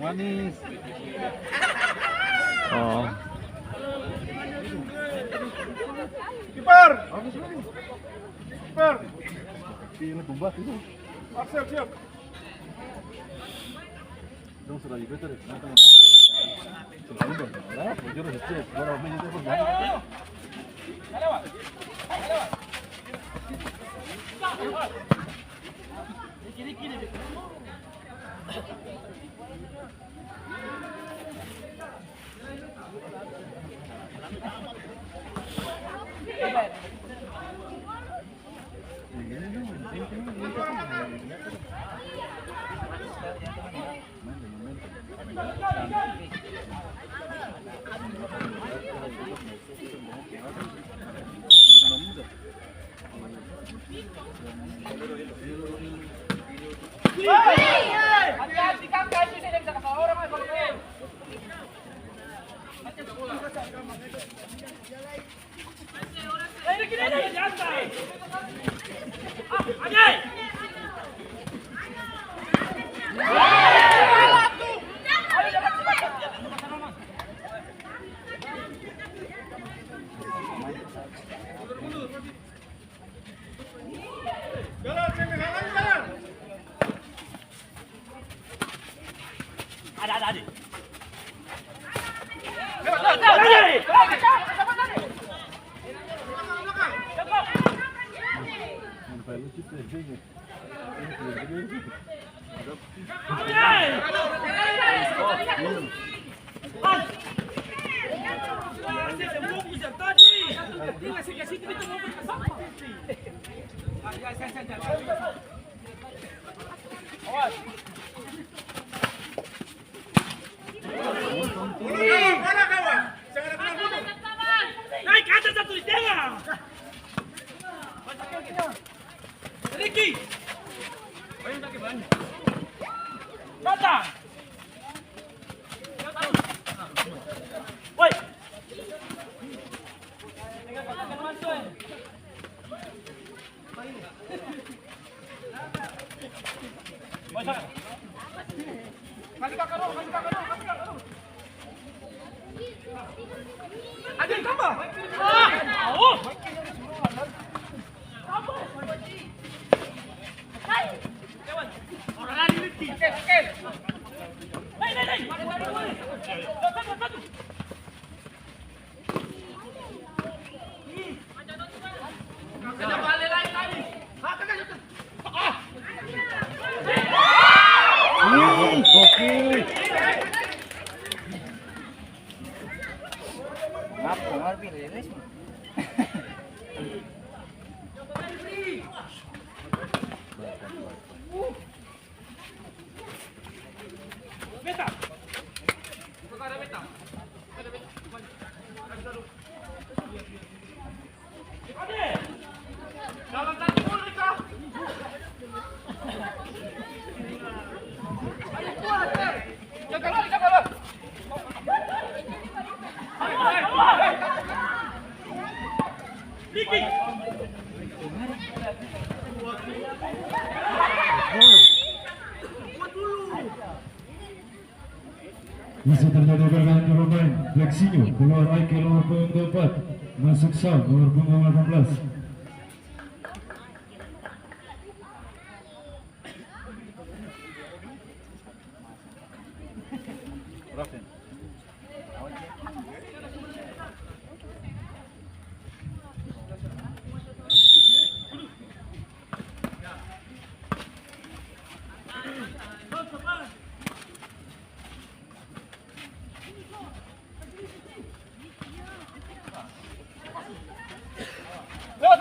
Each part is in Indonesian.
manis. Oh. Kiper. Kiper. Ini bumbak itu. Siap, siap. Dong sudah juga tuh. Lah, bujur sih. Kalau main itu pun jangan. Hati-hati kakak itu saya bisa kepala orang mas. Ini kira ada di atas. Ajay. Jalan, jalan. Ada. Naik ke atas satu di tengah. Ricky. Datang. Woi. Kasih kakak dong. Ada tambah. Oh. Orang lain Ricky. Oke. Nei. Satu. Ada balik lain tadi. Kopi. Ngapa ngerti ini? Beta. Jalan tadi dulu Rika. Ayo kuat. Jaga lari. Riki. Masih terjadi pergerakan pemain Fleksio keluar Aike nomor punggung 4 masuk Sam nomor punggung 18. Lewat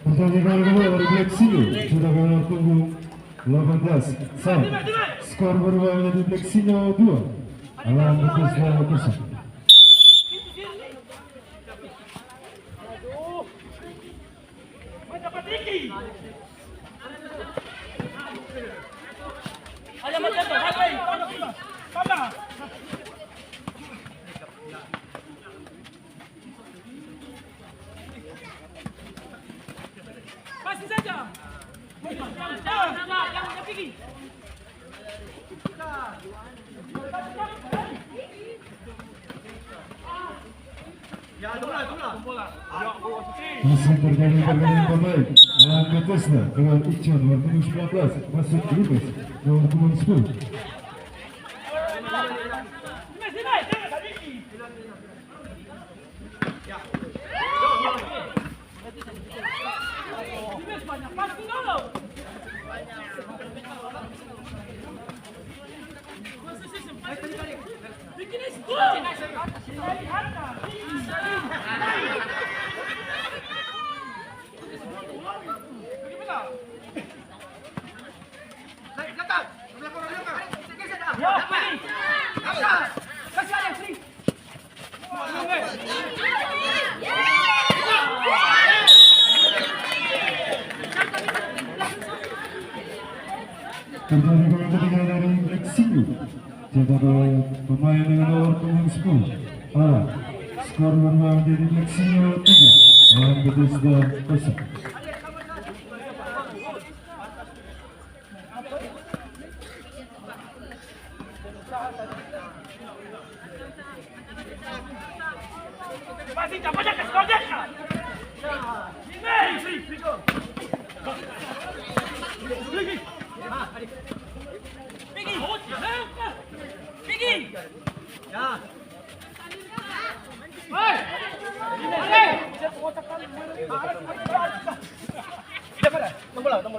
Pertandingan kedua refleksinya sudah kalah punggung 18 sama. Skor berubah menjadi refleksinya 2. Alam betul 0. Masih saja. Jangan pergi. Masih terjadi pergerakan pemain. Alam Bethesda dengan Ican nomor 19 masuk Lubis nomor 10. Pertandingan ketiga dari Lexiu cetak pemain dengan nomor punggung 10 Alam. Skor berubah menjadi Lexiu 3 Alam Bethesda 0. Masih dapat ke skornya. Pergi. Ya. Hei. Bola. Dai.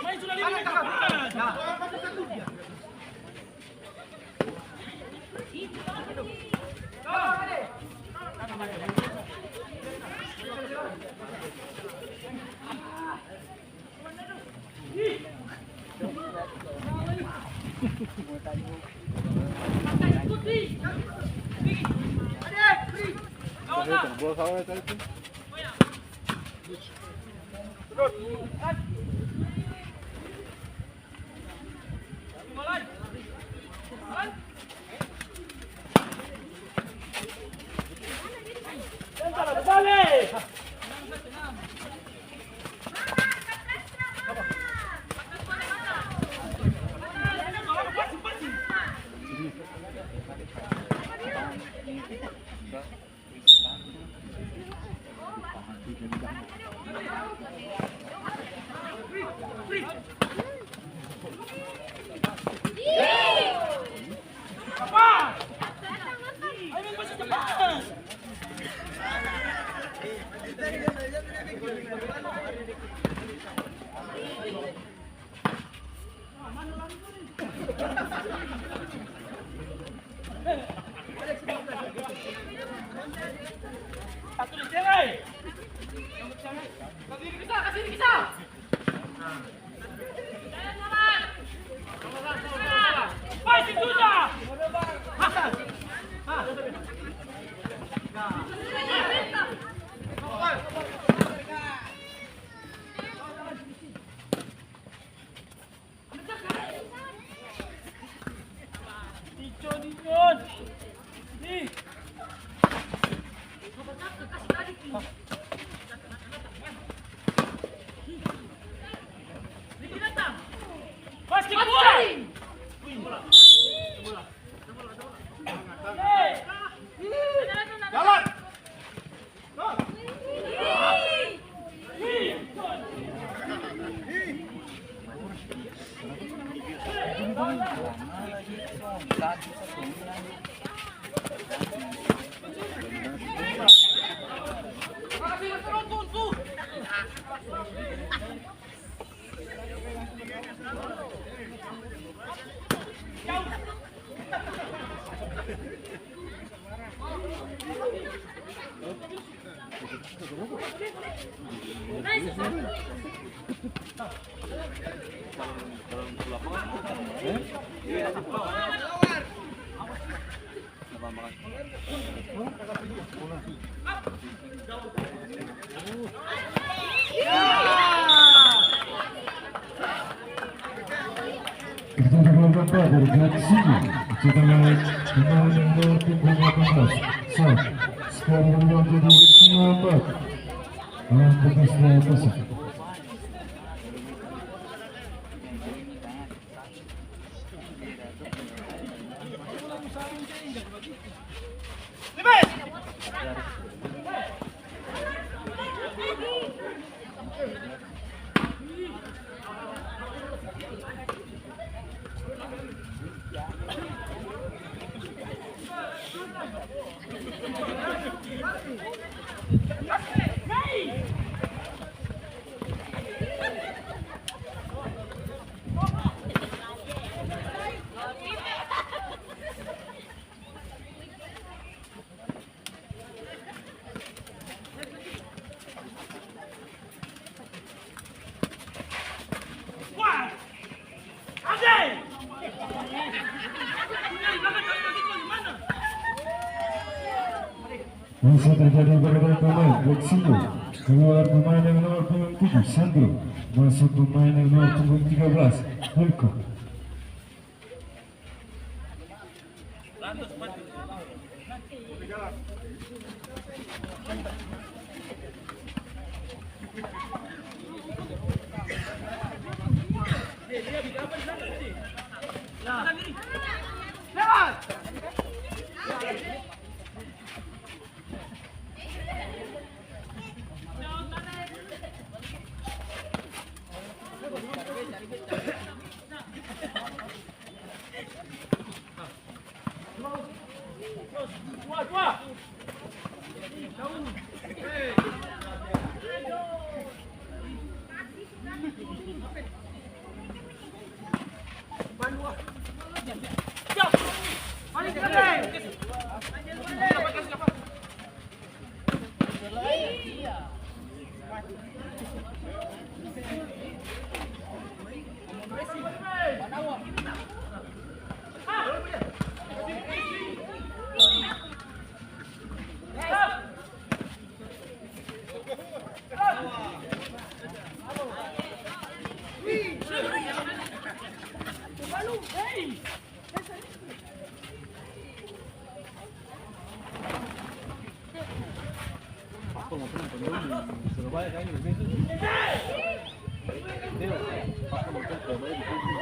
Main sudah 5 menit. Bola salah tadi tu. Kasih bisa. Fighting sudah. Hasan. Dari Black City, setelah pemain yang nomor punggung 18, Sam, sekarang menjadi 4, bekas kosong. Masih terjadi perbedaan pemain Black City. Keluar pemain yang nomor punggung 7, Sandro. Masuk pemain yang nomor punggung 13, Hulko. Surabaya kayaknya lebih itu. Dia pakai motor Surabaya di sini.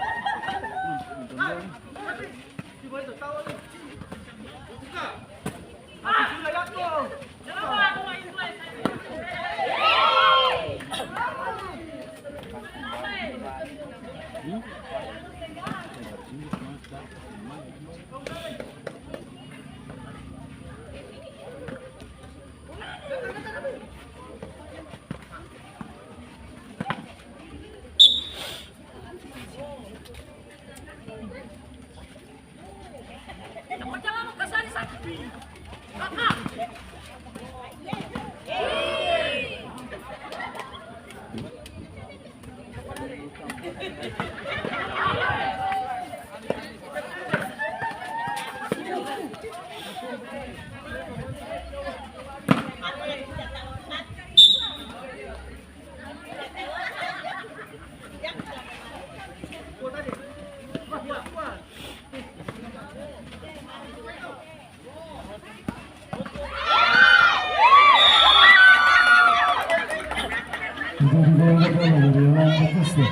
Menjadi gol pertama dari Alam Bethesda.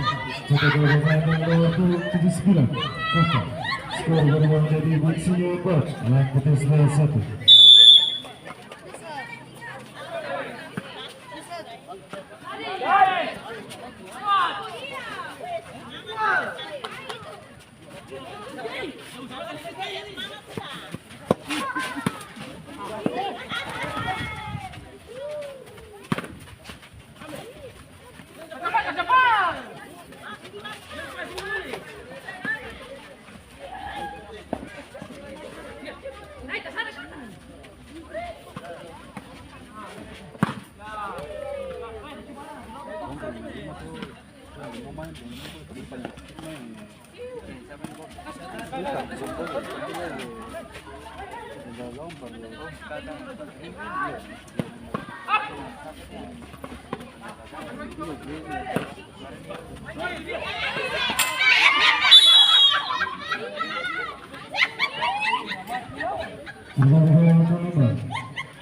Cetak gol pemain nomor 79 Kaka. Skor berubah menjadi Beksio 4, Alam Bethesda 1.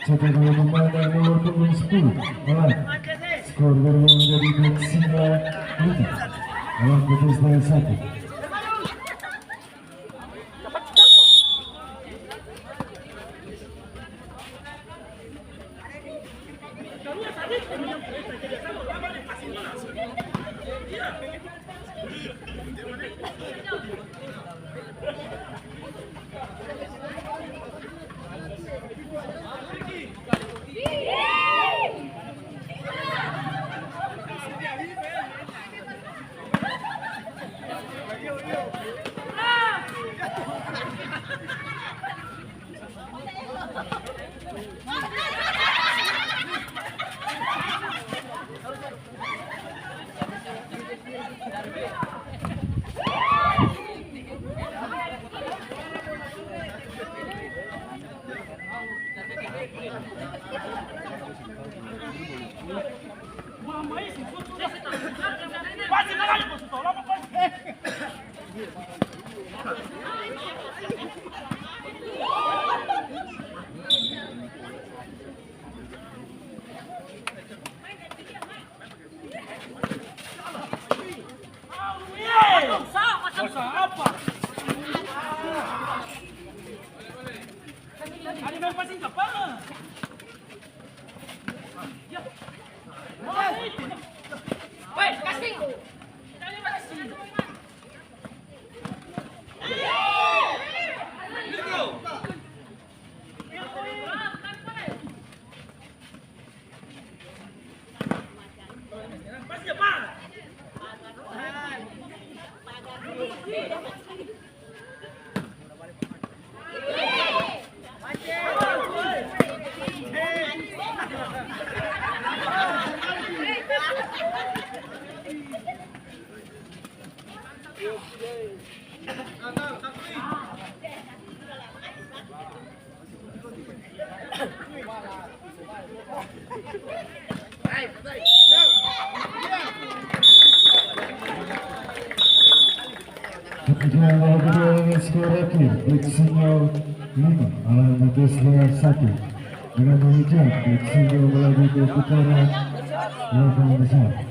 Cetak gol pemain nomor 10 Alam. Skor berubah menjadi Beksio 5, Alam Bethesda 1. Kemudian bola kedua dengan skor akhir Beksio 5, Alam Bethesda 1. Dengan demikian Beksio melaju ke putaran 8 besar.